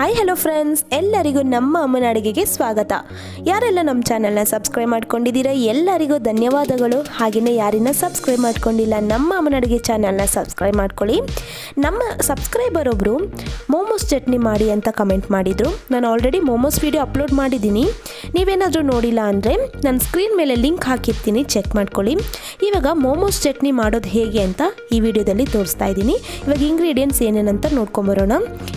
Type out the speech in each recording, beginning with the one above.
Hi hello friends, ಎಲ್ಲರಿಗೂ ನಮ್ಮ ಅಮ್ಮನ ಅಡುಗೆಗೆ ಸ್ವಾಗತ. ಯಾರೆಲ್ಲ ನಮ್ಮ ಚಾನಲ್ನ ಸಬ್ಸ್ಕ್ರೈಬ್ ಮಾಡ್ಕೊಂಡಿದ್ದೀರಾ ಎಲ್ಲರಿಗೂ ಧನ್ಯವಾದಗಳು. ಹಾಗೆಯೇ ಯಾರಿನ ಸಬ್ಸ್ಕ್ರೈಬ್ ಮಾಡ್ಕೊಂಡಿಲ್ಲ ನಮ್ಮ ಅಮ್ಮನ ಅಡುಗೆ ಚಾನಲ್ನ ಸಬ್ಸ್ಕ್ರೈಬ್ ಮಾಡ್ಕೊಳ್ಳಿ. ನಮ್ಮ ಸಬ್ಸ್ಕ್ರೈಬರ್ ಒಬ್ಬರು ಮೋಮೋಸ್ ಚಟ್ನಿ ಮಾಡಿ ಅಂತ ಕಮೆಂಟ್ ಮಾಡಿದರು. ನಾನು ಆಲ್ರೆಡಿ ಮೋಮೋಸ್ ವಿಡಿಯೋ ಅಪ್ಲೋಡ್ ಮಾಡಿದ್ದೀನಿ. ನೀವೇನಾದರೂ ನೋಡಿಲ್ಲ ಅಂದರೆ ನಾನು ಸ್ಕ್ರೀನ್ ಮೇಲೆ ಲಿಂಕ್ ಹಾಕಿರ್ತೀನಿ, ಚೆಕ್ ಮಾಡ್ಕೊಳ್ಳಿ. ಇವಾಗ ಮೋಮೋಸ್ ಚಟ್ನಿ ಮಾಡೋದು ಹೇಗೆ ಅಂತ ಈ ವಿಡಿಯೋದಲ್ಲಿ ತೋರಿಸ್ತಾ ಇದ್ದೀನಿ. ಇವಾಗ ಇಂಗ್ರೀಡಿಯೆಂಟ್ಸ್ ಏನೇನಂತ ನೋಡ್ಕೊಂಬರೋಣ.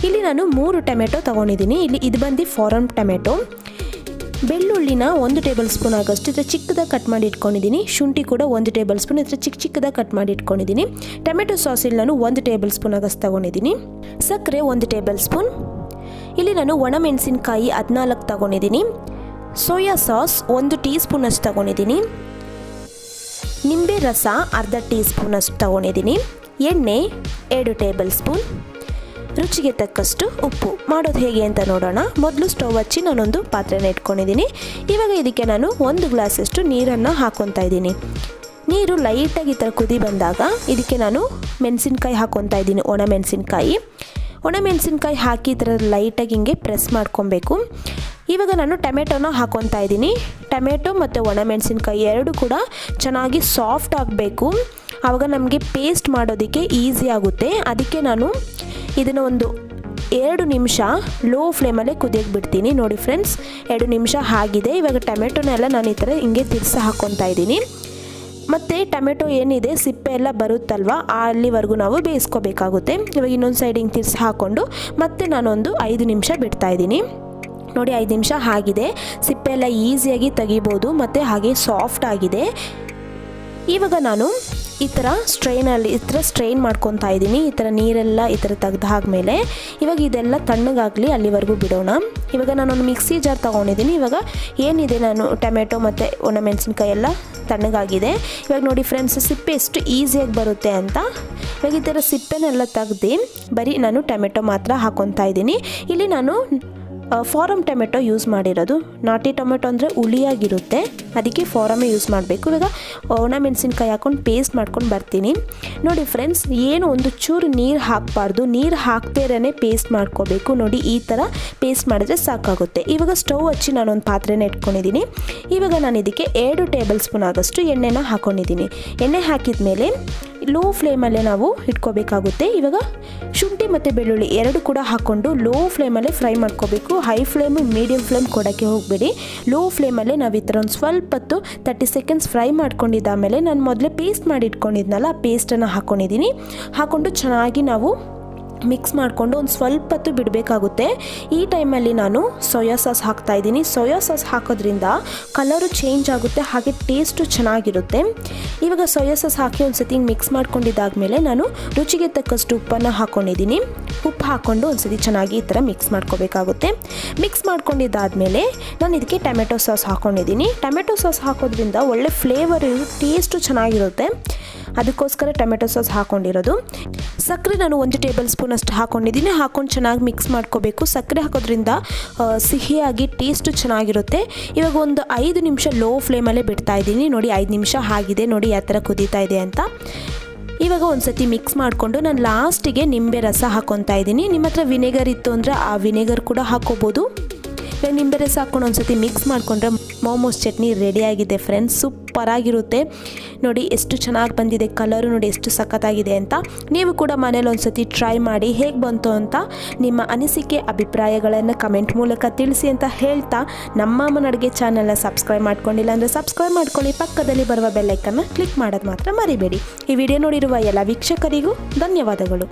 ಇಲ್ಲಿ ನಾನು 3 ಟೊಮೆಟೊ ತೊಗೊಂಡಿದ್ದೀನಿ. ಇಲ್ಲಿ ಇದು ಬಂದು ಫಾರಮ್ ಟೊಮೆಟೊ. ಬೆಳ್ಳುಳ್ಳಿನ 1 ಟೇಬಲ್ ಸ್ಪೂನ್ ಆಗೋಷ್ಟು ಇದರ ಚಿಕ್ಕದಾಗಿ ಕಟ್ ಮಾಡಿ ಇಟ್ಕೊಂಡಿದ್ದೀನಿ. ಶುಂಠಿ ಕೂಡ 1 ಟೇಬಲ್ ಸ್ಪೂನ್ ಇದರ ಚಿಕ್ಕದಾಗಿ ಕಟ್ ಮಾಡಿ ಇಟ್ಕೊಂಡಿದ್ದೀನಿ. ಟೊಮೆಟೊ ಸಾಸ್ ಇಲ್ಲಿ ನಾನು 1 ಟೇಬಲ್ ಸ್ಪೂನ್ ಆಗೋಷ್ಟು ತೊಗೊಂಡಿದ್ದೀನಿ. ಸಕ್ಕರೆ 1 ಟೇಬಲ್ ಸ್ಪೂನ್. ಇಲ್ಲಿ ನಾನು ಒಣಮೆಣಸಿನಕಾಯಿ 14 ತೊಗೊಂಡಿದ್ದೀನಿ. ಸೋಯಾ ಸಾಸ್ 1 ಟೀ ಸ್ಪೂನ್ ಅಷ್ಟು ತೊಗೊಂಡಿದ್ದೀನಿ. ನಿಂಬೆ ರಸ ಅರ್ಧ ಟೀ ಸ್ಪೂನ್ ಅಷ್ಟು ತೊಗೊಂಡಿದ್ದೀನಿ. ಎಣ್ಣೆ 2 ಟೇಬಲ್ ಸ್ಪೂನ್. ರುಚಿಗೆ ತಕ್ಕಷ್ಟು ಉಪ್ಪು. ಮಾಡೋದು ಹೇಗೆ ಅಂತ ನೋಡೋಣ. ಮೊದಲು ಸ್ಟವ್ ಹಚ್ಚಿ ನಾನೊಂದು ಪಾತ್ರೆನ ಇಟ್ಕೊಂಡಿದ್ದೀನಿ. ಇವಾಗ ಇದಕ್ಕೆ ನಾನು 1 ಗ್ಲಾಸಷ್ಟು ನೀರನ್ನು ಹಾಕ್ಕೊತಾ ಇದ್ದೀನಿ. ನೀರು ಲೈಟಾಗಿ ಈ ಥರ ಕುದಿ ಬಂದಾಗ ಇದಕ್ಕೆ ನಾನು ಮೆಣಸಿನ್ಕಾಯಿ ಹಾಕ್ಕೊತಾ ಇದ್ದೀನಿ. ಒಣಮೆಣಸಿನ್ಕಾಯಿ ಹಾಕಿ ಈ ಥರ ಲೈಟಾಗಿ ಹಿಂಗೆ ಪ್ರೆಸ್ ಮಾಡ್ಕೊಬೇಕು. ಇವಾಗ ನಾನು ಟೊಮೆಟೊನ ಹಾಕ್ಕೊತಾ ಇದ್ದೀನಿ. ಟೊಮೆಟೊ ಮತ್ತು ಒಣಮೆಣಸಿನ್ಕಾಯಿ ಎರಡು ಕೂಡ ಚೆನ್ನಾಗಿ ಸಾಫ್ಟ್ ಆಗಬೇಕು. ಆವಾಗ ನಮಗೆ ಪೇಸ್ಟ್ ಮಾಡೋದಕ್ಕೆ ಈಸಿ ಆಗುತ್ತೆ. ಅದಕ್ಕೆ ನಾನು ಇದನ್ನು ಒಂದು 2 ನಿಮಿಷ ಲೋ ಫ್ಲೇಮಲ್ಲೇ ಕುದಿಯೋಕ್ಕೆ ಬಿಡ್ತೀನಿ. ನೋಡಿ ಫ್ರೆಂಡ್ಸ್, 2 ನಿಮಿಷ ಆಗಿದೆ. ಇವಾಗ ಟೊಮೆಟೊನೆಲ್ಲ ನಾನು ಈ ಥರ ಹಿಂಗೆ ತಿರ್ಸಿ ಹಾಕ್ಕೊತಾ ಇದ್ದೀನಿ. ಮತ್ತು ಟೊಮೆಟೊ ಏನಿದೆ ಸಿಪ್ಪೆ ಎಲ್ಲ ಬರುತ್ತಲ್ವ, ಅಲ್ಲಿವರೆಗೂ ನಾವು ಬೇಯಿಸ್ಕೋಬೇಕಾಗುತ್ತೆ. ಇವಾಗ ಇನ್ನೊಂದು ಸೈಡ್ ಹಿಂಗೆ ತಿರ್ಸಿ ಹಾಕ್ಕೊಂಡು ಮತ್ತೆ ನಾನೊಂದು 5 ನಿಮಿಷ ಬಿಡ್ತಾಯಿದ್ದೀನಿ. ನೋಡಿ 5 ನಿಮಿಷ ಆಗಿದೆ. ಸಿಪ್ಪೆ ಎಲ್ಲ ಈಸಿಯಾಗಿ ತೆಗಿಬೋದು ಮತ್ತು ಹಾಗೆ ಸಾಫ್ಟ್ ಆಗಿದೆ. ಇವಾಗ ನಾನು ಈ ಥರ ಸ್ಟ್ರೈನ್ ಮಾಡ್ಕೊತಾ ಇದ್ದೀನಿ. ಈ ಥರ ನೀರೆಲ್ಲ ಈ ಥರ ತೆಗೆದಾದ್ಮೇಲೆ ಇವಾಗ ಇದೆಲ್ಲ ತಣ್ಣಗಾಗಲಿ, ಅಲ್ಲಿವರೆಗೂ ಬಿಡೋಣ. ಇವಾಗ ನಾನೊಂದು ಮಿಕ್ಸಿ ಜಾರ್ ತೊಗೊಂಡಿದ್ದೀನಿ. ಇವಾಗ ಏನಿದೆ ನಾನು ಟೊಮೆಟೊ ಮತ್ತು ಒಣಮೆಣಸಿನ್ಕಾಯಿ ಎಲ್ಲ ತಣ್ಣಗಾಗಿದೆ. ಇವಾಗ ನೋಡಿ ಫ್ರೆಂಡ್ಸ್, ಸಿಪ್ಪೆ ಎಷ್ಟು ಈಸಿಯಾಗಿ ಬರುತ್ತೆ ಅಂತ. ಇವಾಗ ಈ ಥರ ಸಿಪ್ಪೆನೆಲ್ಲ ತೆಗ್ದು ಬರೀ ನಾನು ಟೊಮೆಟೊ ಮಾತ್ರ ಹಾಕ್ಕೊತಾ ಇದ್ದೀನಿ. ಇಲ್ಲಿ ನಾನು ಫಾರಮ್ ಟೊಮೆಟೊ ಯೂಸ್ ಮಾಡಿರೋದು. ನಾಟಿ ಟೊಮೆಟೊ ಅಂದರೆ ಹುಳಿಯಾಗಿರುತ್ತೆ, ಅದಕ್ಕೆ ಫಾರಮೇ ಯೂಸ್ ಮಾಡಬೇಕು. ಇವಾಗ ಒಣಮೆಣಸಿನ್ಕಾಯಿ ಹಾಕ್ಕೊಂಡು ಪೇಸ್ಟ್ ಮಾಡ್ಕೊಂಡು ಬರ್ತೀನಿ. ನೋಡಿ ಫ್ರೆಂಡ್ಸ್, ಏನು ಒಂದು ಚೂರು ನೀರು ಹಾಕಬಾರ್ದು. ನೀರು ಹಾಕ್ತೇರೇ ಪೇಸ್ಟ್ ಮಾಡ್ಕೋಬೇಕು. ನೋಡಿ ಈ ಥರ ಪೇಸ್ಟ್ ಮಾಡಿದ್ರೆ ಸಾಕಾಗುತ್ತೆ. ಇವಾಗ ಸ್ಟವ್ ಹಚ್ಚಿ ನಾನೊಂದು ಪಾತ್ರೆನ ಇಟ್ಕೊಂಡಿದ್ದೀನಿ. ಇವಾಗ ನಾನು ಇದಕ್ಕೆ 2 ಟೇಬಲ್ ಸ್ಪೂನ್ ಆಗೋಷ್ಟು ಎಣ್ಣೆನ ಹಾಕ್ಕೊಂಡಿದ್ದೀನಿ. ಎಣ್ಣೆ ಹಾಕಿದ ಮೇಲೆ ಲೋ ಫ್ಲೇಮಲ್ಲೇ ನಾವು ಇಟ್ಕೋಬೇಕಾಗುತ್ತೆ. ಇವಾಗ ಶುಂಠಿ ಮತ್ತು ಬೆಳ್ಳುಳ್ಳಿ 2 ಕೂಡ ಹಾಕ್ಕೊಂಡು ಲೋ ಫ್ಲೇಮಲ್ಲೇ ಫ್ರೈ ಮಾಡ್ಕೋಬೇಕು. ಹೈ ಫ್ಲೇಮು ಮೀಡಿಯಮ್ ಫ್ಲೇಮ್ ಕೊಡೋಕ್ಕೆ ಹೋಗಬೇಡಿ. ಲೋ ಫ್ಲೇಮಲ್ಲೇ ನಾವು ಈ ಥರ ಒಂದು ಸ್ವಲ್ಪ ಹೊತ್ತು 30 ಸೆಕೆಂಡ್ಸ್ ಫ್ರೈ ಮಾಡ್ಕೊಂಡಿದ್ದಾದಮೇಲೆ ನಾನು ಮೊದಲೇ ಪೇಸ್ಟ್ ಮಾಡಿ ಇಟ್ಕೊಂಡಿದ್ನಲ್ಲ, ಆ ಪೇಸ್ಟನ್ನು ಹಾಕ್ಕೊಂಡಿದ್ದೀನಿ. ಹಾಕ್ಕೊಂಡು ಚೆನ್ನಾಗಿ ನಾವು ಮಿಕ್ಸ್ ಮಾಡಿಕೊಂಡು ಒಂದು ಸ್ವಲ್ಪ ಹೊತ್ತು ಬಿಡಬೇಕಾಗುತ್ತೆ. ಈ ಟೈಮಲ್ಲಿ ನಾನು ಸೋಯಾ ಸಾಸ್ ಹಾಕ್ತಾಯಿದ್ದೀನಿ. ಸೋಯಾ ಸಾಸ್ ಹಾಕೋದ್ರಿಂದ ಕಲರು ಚೇಂಜ್ ಆಗುತ್ತೆ, ಹಾಗೆ ಟೇಸ್ಟು ಚೆನ್ನಾಗಿರುತ್ತೆ. ಇವಾಗ ಸೋಯಾ ಸಾಸ್ ಹಾಕಿ ಒಂದು ಸತಿ ಮಿಕ್ಸ್ ಮಾಡ್ಕೊಂಡಿದ್ದಾದಮೇಲೆ ನಾನು ರುಚಿಗೆ ತಕ್ಕಷ್ಟು ಉಪ್ಪನ್ನು ಹಾಕ್ಕೊಂಡಿದ್ದೀನಿ. ಉಪ್ಪು ಹಾಕ್ಕೊಂಡು ಒಂದು ಸತಿ ಚೆನ್ನಾಗಿ ಈ ಥರ ಮಿಕ್ಸ್ ಮಾಡ್ಕೋಬೇಕಾಗುತ್ತೆ. ಮಿಕ್ಸ್ ಮಾಡ್ಕೊಂಡಿದ್ದಾದಮೇಲೆ ನಾನು ಇದಕ್ಕೆ ಟೊಮೆಟೊ ಸಾಸ್ ಹಾಕ್ಕೊಂಡಿದ್ದೀನಿ. ಟೊಮೆಟೊ ಸಾಸ್ ಹಾಕೋದ್ರಿಂದ ಒಳ್ಳೆ ಫ್ಲೇವರ್, ಟೇಸ್ಟು ಚೆನ್ನಾಗಿರುತ್ತೆ. ಅದಕ್ಕೋಸ್ಕರ ಟೊಮೆಟೊ ಸಾಸ್ ಹಾಕ್ಕೊಂಡಿರೋದು. ಸಕ್ಕರೆ ನಾನು 1 ಟೇಬಲ್ ಸ್ಪೂನ್ ಅಷ್ಟು ಹಾಕ್ಕೊಂಡಿದ್ದೀನಿ. ಹಾಕ್ಕೊಂಡು ಚೆನ್ನಾಗಿ ಮಿಕ್ಸ್ ಮಾಡ್ಕೋಬೇಕು. ಸಕ್ಕರೆ ಹಾಕೋದ್ರಿಂದ ಸಿಹಿಯಾಗಿ ಟೇಸ್ಟು ಚೆನ್ನಾಗಿರುತ್ತೆ. ಇವಾಗ ಒಂದು 5 ನಿಮಿಷ ಲೋ ಫ್ಲೇಮಲ್ಲೇ ಬಿಡ್ತಾ ಇದ್ದೀನಿ. ನೋಡಿ 5 ನಿಮಿಷ ಆಗಿದೆ. ನೋಡಿ ಯಾವ ಥರ ಕುದೀತಾ ಇದೆ ಅಂತ. ಇವಾಗ ಒಂದು ಸತಿ ಮಿಕ್ಸ್ ಮಾಡಿಕೊಂಡು ನಾನು ಲಾಸ್ಟಿಗೆ ನಿಂಬೆ ರಸ ಹಾಕ್ಕೊತಾ ಇದ್ದೀನಿ. ನಿಮ್ಮ ಹತ್ರ ವಿನೆಗರ್ ಇತ್ತು ಅಂದರೆ ಆ ವಿನೆಗರ್ ಕೂಡ ಹಾಕ್ಕೋಬೋದು. ಇವಾಗ ನಿಂಬೆ ರಸ ಹಾಕ್ಕೊಂಡು ಒಂದು ಸತಿ ಮಿಕ್ಸ್ ಮಾಡಿಕೊಂಡ್ರೆ ಮೋಮೋಸ್ ಚಟ್ನಿ ರೆಡಿಯಾಗಿದೆ ಫ್ರೆಂಡ್ಸ್. ಸೂಪರಾಗಿರುತ್ತೆ. ನೋಡಿ ಎಷ್ಟು ಚೆನ್ನಾಗಿ ಬಂದಿದೆ, ಕಲರು ನೋಡಿ ಎಷ್ಟು ಸಖತ್ತಾಗಿದೆ ಅಂತ. ನೀವು ಕೂಡ ಮನೇಲಿ ಒಂದು ಸತಿ ಟ್ರೈ ಮಾಡಿ ಹೇಗೆ ಬಂತು ಅಂತ ನಿಮ್ಮ ಅನಿಸಿಕೆ ಅಭಿಪ್ರಾಯಗಳನ್ನು ಕಮೆಂಟ್ ಮೂಲಕ ತಿಳಿಸಿ ಅಂತ ಹೇಳ್ತಾ, ನಮ್ಮ ಅಮ್ಮನ ಅಡುಗೆ ಚಾನಲ್ನ ಸಬ್ಸ್ಕ್ರೈಬ್ ಮಾಡ್ಕೊಂಡಿಲ್ಲ ಅಂದರೆ ಸಬ್ಸ್ಕ್ರೈಬ್ ಮಾಡ್ಕೊಳ್ಳಿ. ಪಕ್ಕದಲ್ಲಿ ಬರುವ ಬೆಲ್ಲೈಕನ್ನ ಕ್ಲಿಕ್ ಮಾಡೋದು ಮಾತ್ರ ಮರಿಬೇಡಿ. ಈ ವಿಡಿಯೋ ನೋಡಿರುವ ಎಲ್ಲ ವೀಕ್ಷಕರಿಗೂ ಧನ್ಯವಾದಗಳು.